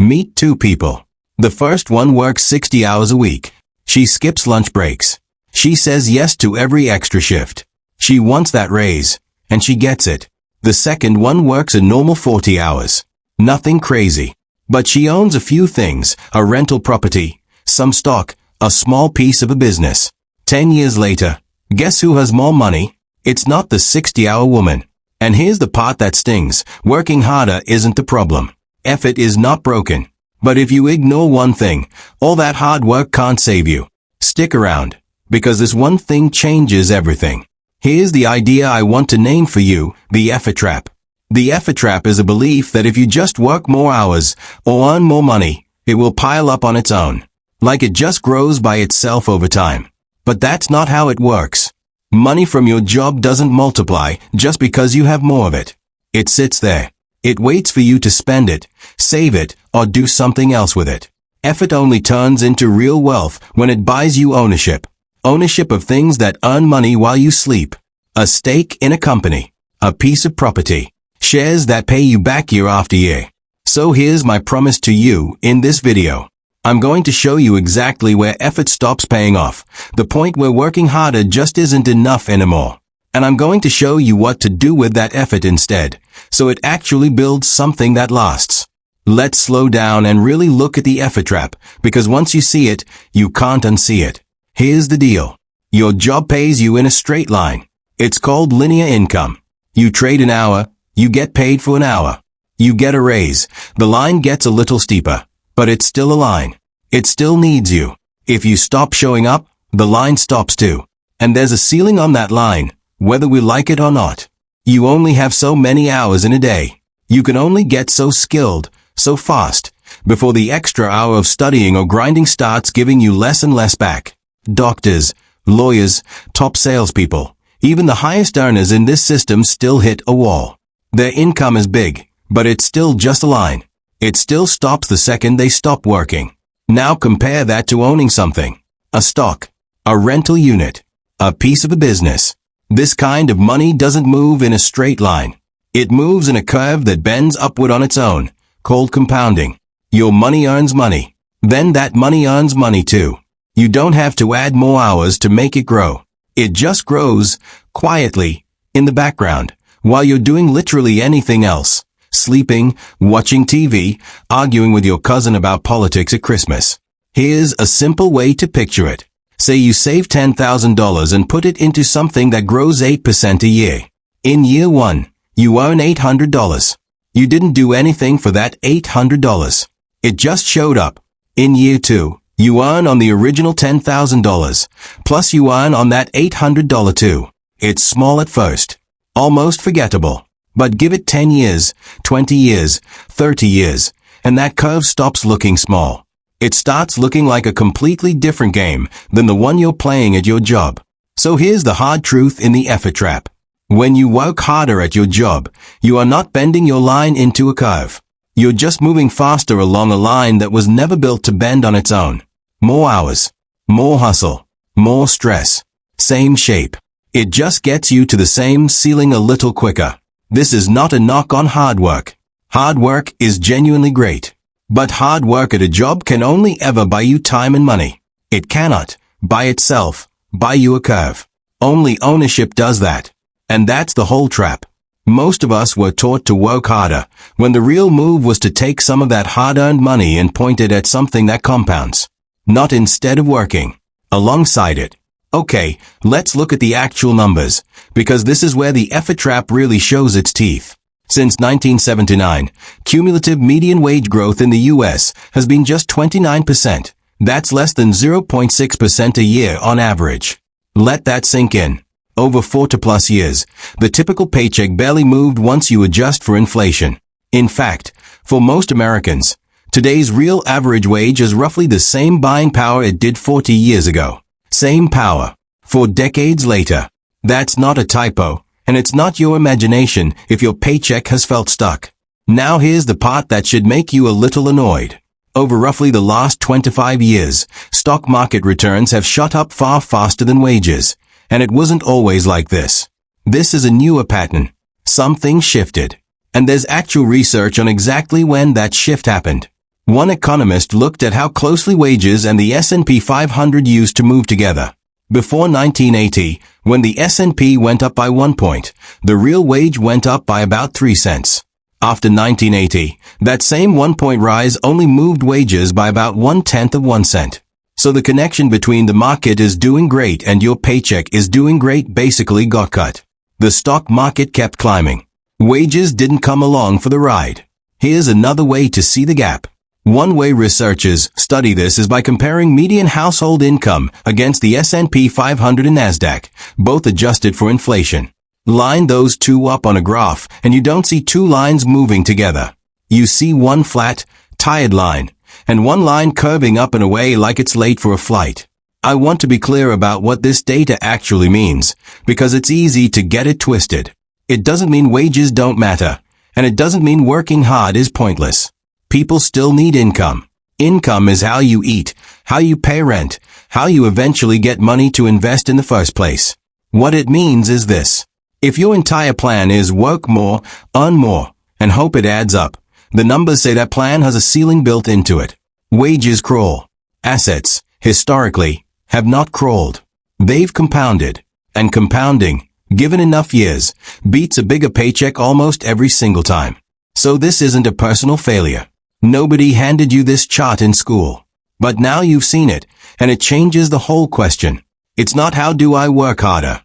Meet two people. The first one works 60 hours a week. She skips lunch breaks. She says yes to every extra shift. She wants that raise, and she gets it. The second one works a normal 40 hours. Nothing crazy. But she owns a few things, a rental property, some stock, a small piece of a business. 10 years later, guess who has more money? It's not the 60-hour woman. And here's the part that stings. Working harder isn't the problem. Effort is not broken. But if you ignore one thing, all that hard work can't save you. Stick around, because this one thing changes everything. Here's the idea I want to name for you, the effort trap. The effort trap is a belief that if you just work more hours or earn more money, it will pile up on its own. Like it just grows by itself over time. But that's not how it works. Money from your job doesn't multiply just because you have more of it. It sits there. It waits for you to spend it, save it, or do something else with it. Effort only turns into real wealth when it buys you ownership. Ownership of things that earn money while you sleep. A stake in a company. A piece of property. Shares that pay you back year after year. So here's my promise to you in this video. I'm going to show you exactly where effort stops paying off, the point where working harder just isn't enough anymore. And I'm going to show you what to do with that effort instead, so it actually builds something that lasts. Let's slow down and really look at the effort trap, because once you see it, you can't unsee it. Here's the deal. Your job pays you in a straight line. It's called linear income. You trade an hour, you get paid for an hour. You get a raise, the line gets a little steeper, but it's still a line. It still needs you. If you stop showing up, the line stops too. And there's a ceiling on that line, whether we like it or not. You only have so many hours in a day. You can only get so skilled, so fast, before the extra hour of studying or grinding starts giving you less and less back. Doctors, lawyers, top salespeople, even the highest earners in this system still hit a wall. Their income is big, but it's still just a line. It still stops the second they stop working. Now compare that to owning something. A stock, a rental unit, a piece of a business. This kind of money doesn't move in a straight line. It moves in a curve that bends upward on its own, called compounding. Your money earns money. Then that money earns money too. You don't have to add more hours to make it grow. It just grows, quietly, in the background, while you're doing literally anything else. Sleeping, watching TV, arguing with your cousin about politics at Christmas. Here's a simple way to picture it. Say you save $10,000 and put it into something that grows 8% a year. In year one, you earn $800. You didn't do anything for that $800. It just showed up. In year two, you earn on the original $10,000, plus you earn on that $800 too. It's small at first. Almost forgettable. But give it 10 years, 20 years, 30 years, and that curve stops looking small. It starts looking like a completely different game than the one you're playing at your job. So here's the hard truth in the effort trap. When you work harder at your job, you are not bending your line into a curve. You're just moving faster along a line that was never built to bend on its own. More hours, more hustle, more stress, same shape. It just gets you to the same ceiling a little quicker. This is not a knock on hard work. Hard work is genuinely great. But hard work at a job can only ever buy you time and money. It cannot, by itself, buy you a curve. Only ownership does that. And that's the whole trap. Most of us were taught to work harder, when the real move was to take some of that hard-earned money and point it at something that compounds. Not instead of working. Alongside it. Okay, let's look at the actual numbers, because this is where the effort trap really shows its teeth. Since 1979, cumulative median wage growth in the U.S. has been just 29%. That's less than 0.6% a year on average. Let that sink in. Over 4+ years, the typical paycheck barely moved once you adjust for inflation. In fact, for most Americans, today's real average wage is roughly the same buying power it did 40 years ago. Same power. For decades later. That's not a typo, and it's not your imagination if your paycheck has felt stuck. Now here's the part that should make you a little annoyed. Over roughly the last 25 years, stock market returns have shot up far faster than wages, and it wasn't always like this. This is a newer pattern. Something shifted. And there's actual research on exactly when that shift happened. One economist looked at how closely wages and the S&P 500 used to move together. Before 1980, when the S&P went up by 1 point, the real wage went up by about 3 cents. After 1980, that same 1 point rise only moved wages by about 1/10 of 1 cent. So the connection between the market is doing great and your paycheck is doing great basically got cut. The stock market kept climbing. Wages didn't come along for the ride. Here's another way to see the gap. One way researchers study this is by comparing median household income against the S&P 500 and NASDAQ, both adjusted for inflation. Line those two up on a graph and you don't see two lines moving together. You see one flat, tired line, and one line curving up and away like it's late for a flight. I want to be clear about what this data actually means, because it's easy to get it twisted. It doesn't mean wages don't matter, and it doesn't mean working hard is pointless. People still need income. Income is how you eat, how you pay rent, how you eventually get money to invest in the first place. What it means is this. If your entire plan is work more, earn more, and hope it adds up, the numbers say that plan has a ceiling built into it. Wages crawl. Assets, historically, have not crawled. They've compounded. And compounding, given enough years, beats a bigger paycheck almost every single time. So this isn't a personal failure. Nobody handed you this chart in school. But now you've seen it, and it changes the whole question. It's not how do I work harder.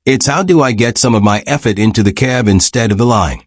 It's how do I get some of my effort into the curve instead of the line.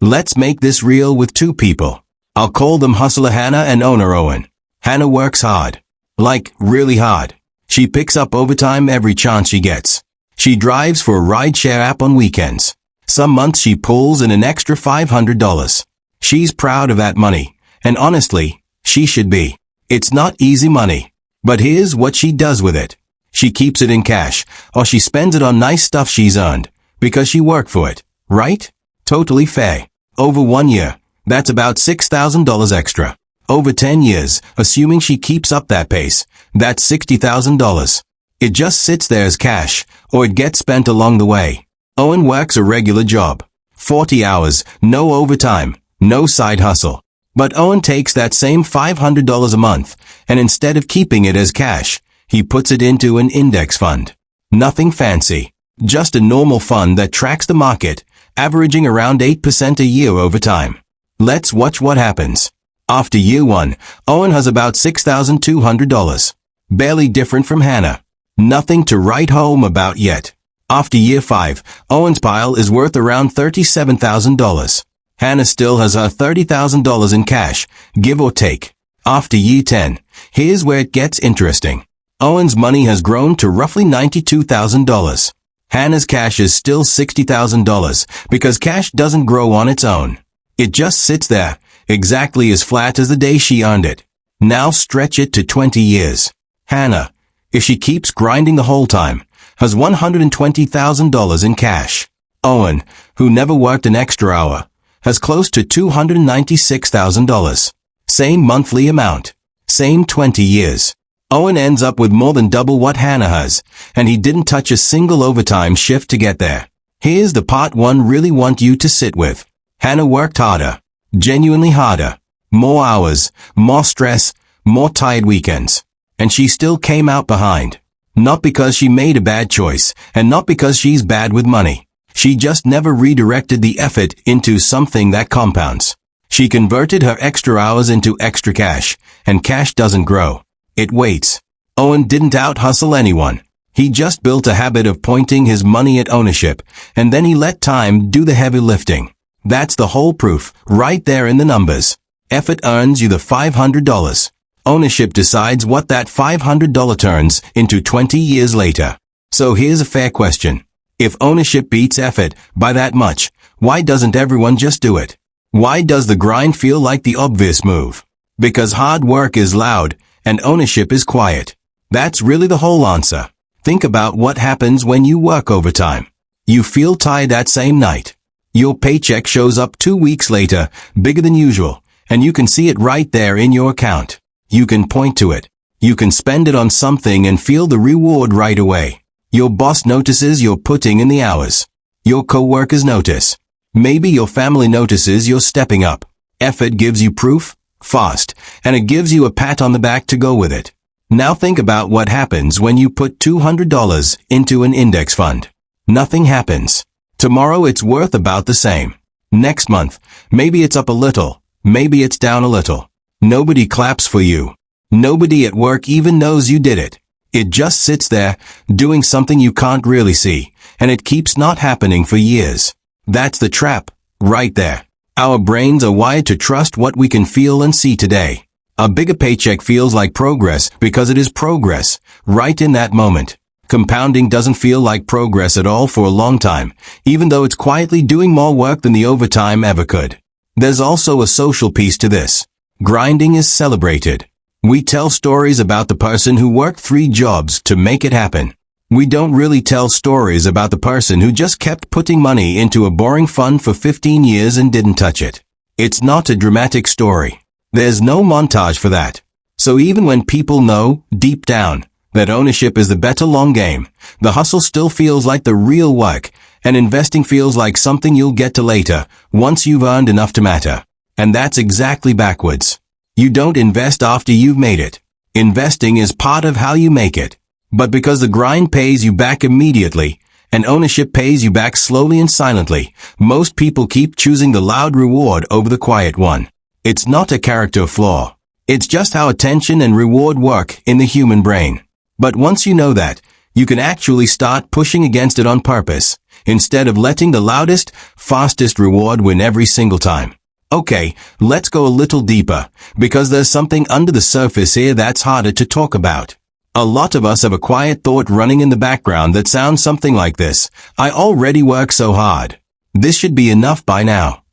Let's make this real with two people. I'll call them Hustler Hannah and Owner Owen. Hannah works hard. Like, really hard. She picks up overtime every chance she gets. She drives for a rideshare app on weekends. Some months she pulls in an extra $500. She's proud of that money, and honestly, she should be. It's not easy money. But here's what she does with it. She keeps it in cash, or she spends it on nice stuff she's earned, because she worked for it, right? Totally fair. Over 1 year, that's about $6,000 extra. Over 10 years, assuming she keeps up that pace, that's $60,000. It just sits there as cash, or it gets spent along the way. Owen works a regular job. 40 hours, no overtime, no side hustle. But Owen takes that same $500 a month, and instead of keeping it as cash, he puts it into an index fund. Nothing fancy. Just a normal fund that tracks the market, averaging around 8% a year over time. Let's watch what happens. After year 1, Owen has about $6,200. Barely different from Hannah. Nothing to write home about yet. After year 5, Owen's pile is worth around $37,000. Hannah still has her $30,000 in cash, give or take. After year 10, here's where it gets interesting. Owen's money has grown to roughly $92,000. Hannah's cash is still $60,000 because cash doesn't grow on its own. It just sits there, exactly as flat as the day she earned it. Now stretch it to 20 years. Hannah, if she keeps grinding the whole time, has $120,000 in cash. Owen, who never worked an extra hour, has close to $296,000. Same monthly amount. Same 20 years. Owen ends up with more than double what Hannah has, and he didn't touch a single overtime shift to get there. Here's the part one really want you to sit with. Hannah worked harder. Genuinely harder. More hours, more stress, more tired weekends. And she still came out behind. Not because she made a bad choice, and not because she's bad with money. She just never redirected the effort into something that compounds. She converted her extra hours into extra cash, and cash doesn't grow. It waits. Owen didn't out-hustle anyone. He just built a habit of pointing his money at ownership, and then he let time do the heavy lifting. That's the whole proof, right there in the numbers. Effort earns you the $500. Ownership decides what that $500 turns into 20 years later. So here's a fair question. If ownership beats effort by that much, why doesn't everyone just do it? Why does the grind feel like the obvious move? Because hard work is loud, and ownership is quiet. That's really the whole answer. Think about what happens when you work overtime. You feel tired that same night. Your paycheck shows up 2 weeks later, bigger than usual, and you can see it right there in your account. You can point to it. You can spend it on something and feel the reward right away. Your boss notices you're putting in the hours. Your coworkers notice. Maybe your family notices you're stepping up. Effort gives you proof. fast, and it gives you a pat on the back to go with it. Now think about what happens when you put $200 into an index fund. Nothing happens. Tomorrow it's worth about the same. Next month, maybe it's up a little, maybe it's down a little. Nobody claps for you. Nobody at work even knows you did it. It just sits there, doing something you can't really see, and it keeps not happening for years. That's the trap, right there. Our brains are wired to trust what we can feel and see today. A bigger paycheck feels like progress because it is progress, right in that moment. Compounding doesn't feel like progress at all for a long time, even though it's quietly doing more work than the overtime ever could. There's also a social piece to this. Grinding is celebrated. We tell stories about the person who worked 3 jobs to make it happen. We don't really tell stories about the person who just kept putting money into a boring fund for 15 years and didn't touch it. It's not a dramatic story. There's no montage for that. So even when people know, deep down, that ownership is the better long game, the hustle still feels like the real work, and investing feels like something you'll get to later, once you've earned enough to matter. And that's exactly backwards. You don't invest after you've made it. Investing is part of how you make it. But because the grind pays you back immediately, and ownership pays you back slowly and silently, most people keep choosing the loud reward over the quiet one. It's not a character flaw. It's just how attention and reward work in the human brain. But once you know that, you can actually start pushing against it on purpose, instead of letting the loudest, fastest reward win every single time. Okay, let's go a little deeper, because there's something under the surface here that's harder to talk about. A lot of us have a quiet thought running in the background that sounds something like this. I already work so hard. This should be enough by now.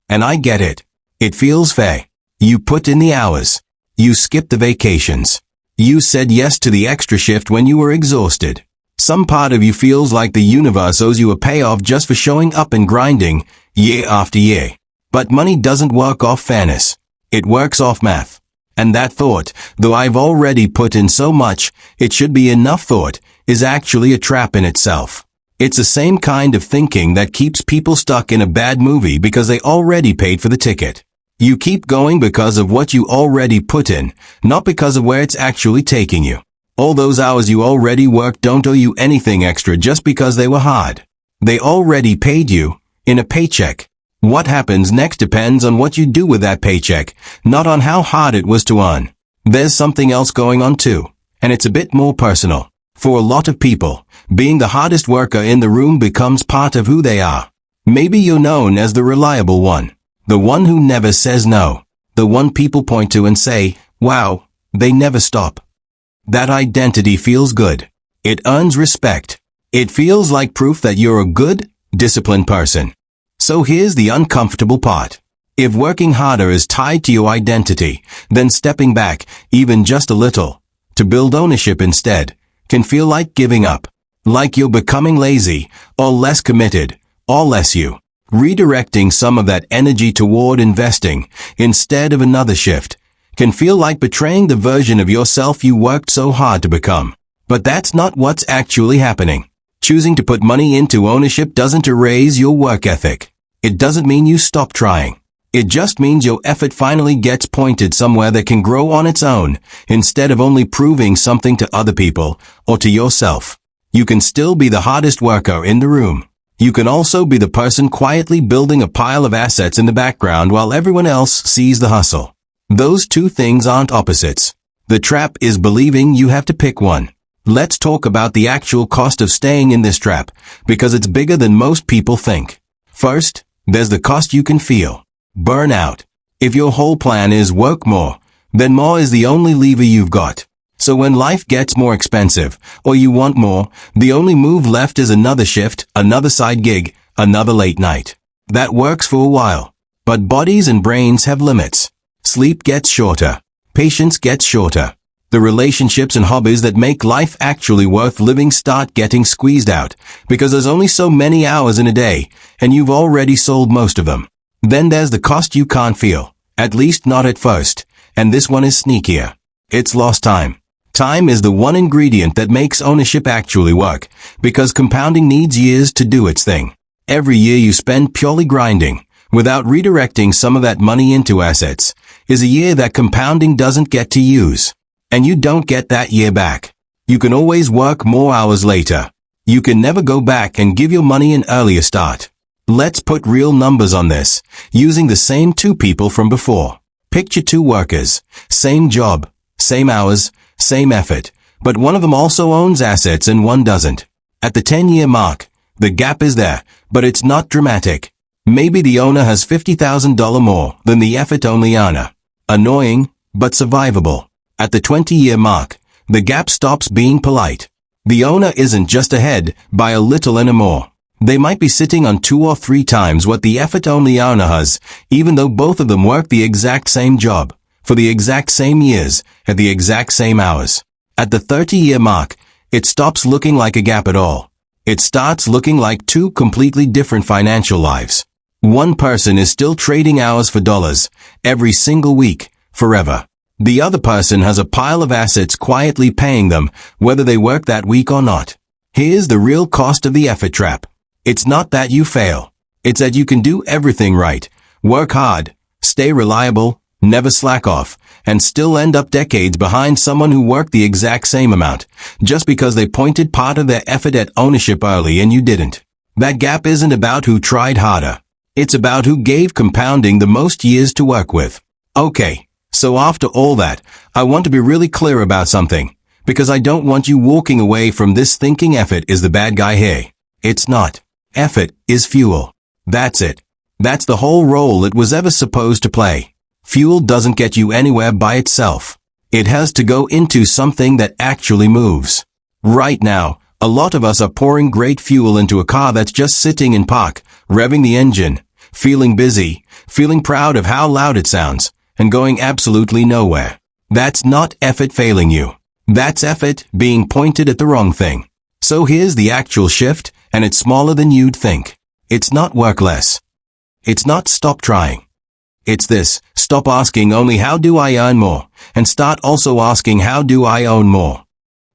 And I get it. It feels fair. You put in the hours. You skipped the vacations. You said yes to the extra shift when you were exhausted. Some part of you feels like the universe owes you a payoff just for showing up and grinding, year after year. But money doesn't work off fairness. It works off math. And that thought, though I've already put in so much, it should be enough thought, is actually a trap in itself. It's the same kind of thinking that keeps people stuck in a bad movie because they already paid for the ticket. You keep going because of what you already put in, not because of where it's actually taking you. All those hours you already worked don't owe you anything extra just because they were hard. They already paid you, in a paycheck. What happens next depends on what you do with that paycheck, not on how hard it was to earn. There's something else going on too, and it's a bit more personal. For a lot of people, being the hardest worker in the room becomes part of who they are. Maybe you're known as the reliable one, the one who never says no, the one people point to and say, wow, they never stop. That identity feels good. It earns respect. It feels like proof that you're a good, disciplined person. So here's the uncomfortable part. If working harder is tied to your identity, then stepping back, even just a little, to build ownership instead, can feel like giving up. Like you're becoming lazy, or less committed, or less you. Redirecting some of that energy toward investing, instead of another shift, can feel like betraying the version of yourself you worked so hard to become. But that's not what's actually happening. Choosing to put money into ownership doesn't erase your work ethic. It doesn't mean you stop trying. It just means your effort finally gets pointed somewhere that can grow on its own, instead of only proving something to other people, or to yourself. You can still be the hardest worker in the room. You can also be the person quietly building a pile of assets in the background while everyone else sees the hustle. Those two things aren't opposites. The trap is believing you have to pick one. Let's talk about the actual cost of staying in this trap, because it's bigger than most people think. First, there's the cost you can feel. Burnout. If your whole plan is work more, then more is the only lever you've got. So when life gets more expensive, or you want more, the only move left is another shift, another side gig, another late night. That works for a while. But bodies and brains have limits. Sleep gets shorter. Patience gets shorter. The relationships and hobbies that make life actually worth living start getting squeezed out, because there's only so many hours in a day, and you've already sold most of them. Then there's the cost you can't feel, at least not at first, and this one is sneakier. It's lost time. Time is the one ingredient that makes ownership actually work, because compounding needs years to do its thing. Every year you spend purely grinding, without redirecting some of that money into assets, is a year that compounding doesn't get to use. And you don't get that year back. You can always work more hours later. You can never go back and give your money an earlier start. Let's put real numbers on this, using the same two people from before. Picture two workers, same job, same hours, same effort, but one of them also owns assets and one doesn't. At the 10-year mark, the gap is there, but it's not dramatic. Maybe the owner has $50,000 more than the effort-only earner. Annoying, but survivable. At the 20-year mark, the gap stops being polite. The owner isn't just ahead by a little anymore. They might be sitting on 2 or 3 times what the effort-only earner has, even though both of them work the exact same job, for the exact same years, at the exact same hours. At the 30-year mark, it stops looking like a gap at all. It starts looking like two completely different financial lives. One person is still trading hours for dollars, every single week, forever. The other person has a pile of assets quietly paying them, whether they work that week or not. Here's the real cost of the effort trap. It's not that you fail. It's that you can do everything right, work hard, stay reliable, never slack off, and still end up decades behind someone who worked the exact same amount, just because they pointed part of their effort at ownership early and you didn't. That gap isn't about who tried harder. It's about who gave compounding the most years to work with. Okay, so after all that, I want to be really clear about something, because I don't want you walking away from this thinking effort is the bad guy here. It's not. Effort is fuel. That's it. That's the whole role it was ever supposed to play. Fuel doesn't get you anywhere by itself. It has to go into something that actually moves. Right now, a lot of us are pouring great fuel into a car that's just sitting in park, revving the engine, feeling busy, feeling proud of how loud it sounds, and going absolutely nowhere. That's not effort failing you. That's effort being pointed at the wrong thing. So here's the actual shift, and it's smaller than you'd think. It's not work less. It's not stop trying. It's this, stop asking only how do I earn more, and start also asking how do I own more.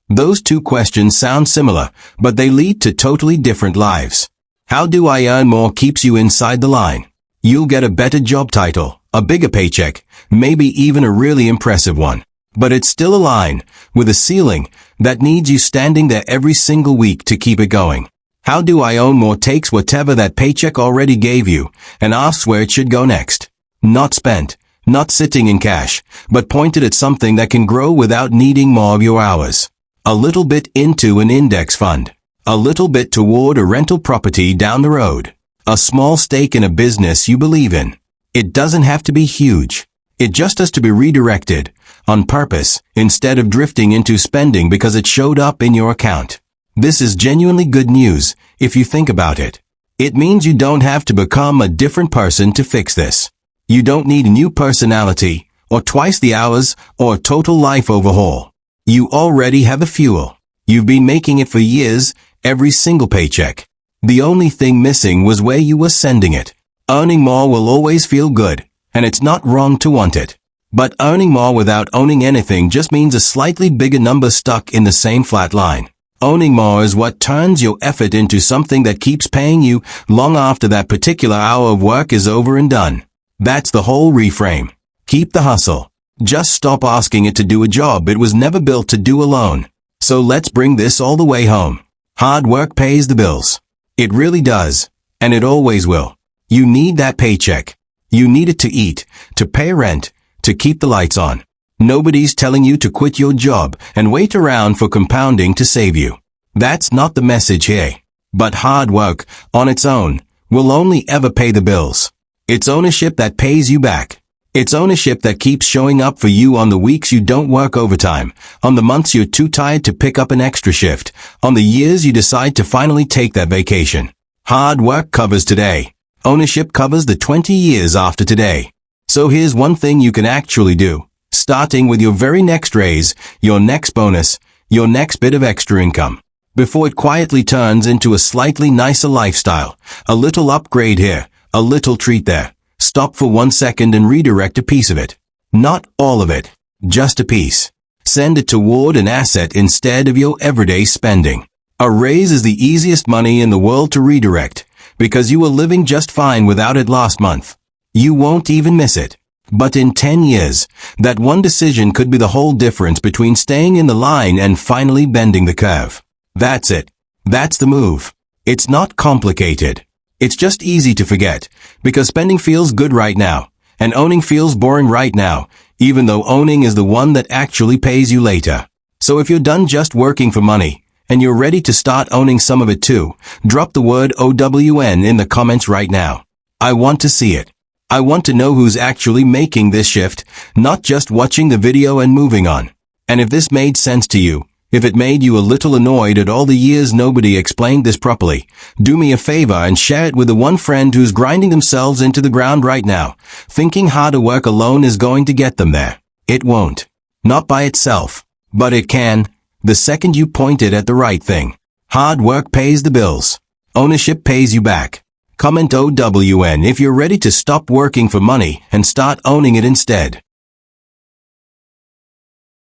Those two questions sound similar, but they lead to totally different lives. How do I earn more keeps you inside the line. You'll get a better job title, a bigger paycheck, maybe even a really impressive one. But it's still a line, with a ceiling, that needs you standing there every single week to keep it going. How do I own more takes whatever that paycheck already gave you, and asks where it should go next. Not spent, not sitting in cash, but pointed at something that can grow without needing more of your hours. A little bit into an index fund. A little bit toward a rental property down the road. A small stake in a business you believe in. It doesn't have to be huge. It just has to be redirected, on purpose, instead of drifting into spending because it showed up in your account. This is genuinely good news, if you think about it. It means you don't have to become a different person to fix this. You don't need a new personality, or twice the hours, or a total life overhaul. You already have the fuel. You've been making it for years, every single paycheck. The only thing missing was where you were sending it. Earning more will always feel good, and it's not wrong to want it. But earning more without owning anything just means a slightly bigger number stuck in the same flat line. Owning more is what turns your effort into something that keeps paying you long after that particular hour of work is over and done. That's the whole reframe. Keep the hustle. Just stop asking it to do a job it was never built to do alone. So let's bring this all the way home. Hard work pays the bills. It really does, and it always will. You need that paycheck. You need it to eat, to pay rent, to keep the lights on. Nobody's telling you to quit your job and wait around for compounding to save you. That's not the message here. But hard work, on its own, will only ever pay the bills. It's ownership that pays you back. It's ownership that keeps showing up for you on the weeks you don't work overtime, on the months you're too tired to pick up an extra shift, on the years you decide to finally take that vacation. Hard work covers today. Ownership covers the 20 years after today. So here's one thing you can actually do, starting with your very next raise, your next bonus, your next bit of extra income. Before it quietly turns into a slightly nicer lifestyle, a little upgrade here, a little treat there. Stop for 1 second and redirect a piece of it. Not all of it, just a piece. Send it toward an asset instead of your everyday spending. A raise is the easiest money in the world to redirect, because you were living just fine without it last month. You won't even miss it. But in 10 years, that one decision could be the whole difference between staying in the line and finally bending the curve. That's it. That's the move. It's not complicated. It's just easy to forget, because spending feels good right now, and owning feels boring right now, even though owning is the one that actually pays you later. So if you're done just working for money, and you're ready to start owning some of it too, drop the word OWN in the comments right now. I want to see it. I want to know who's actually making this shift, not just watching the video and moving on. And if this made sense to you, if it made you a little annoyed at all the years nobody explained this properly, do me a favor and share it with the one friend who's grinding themselves into the ground right now, thinking harder work alone is going to get them there. It won't. Not by itself. But it can, the second you point it at the right thing. Hard work pays the bills. Ownership pays you back. Comment OWN if you're ready to stop working for money and start owning it instead.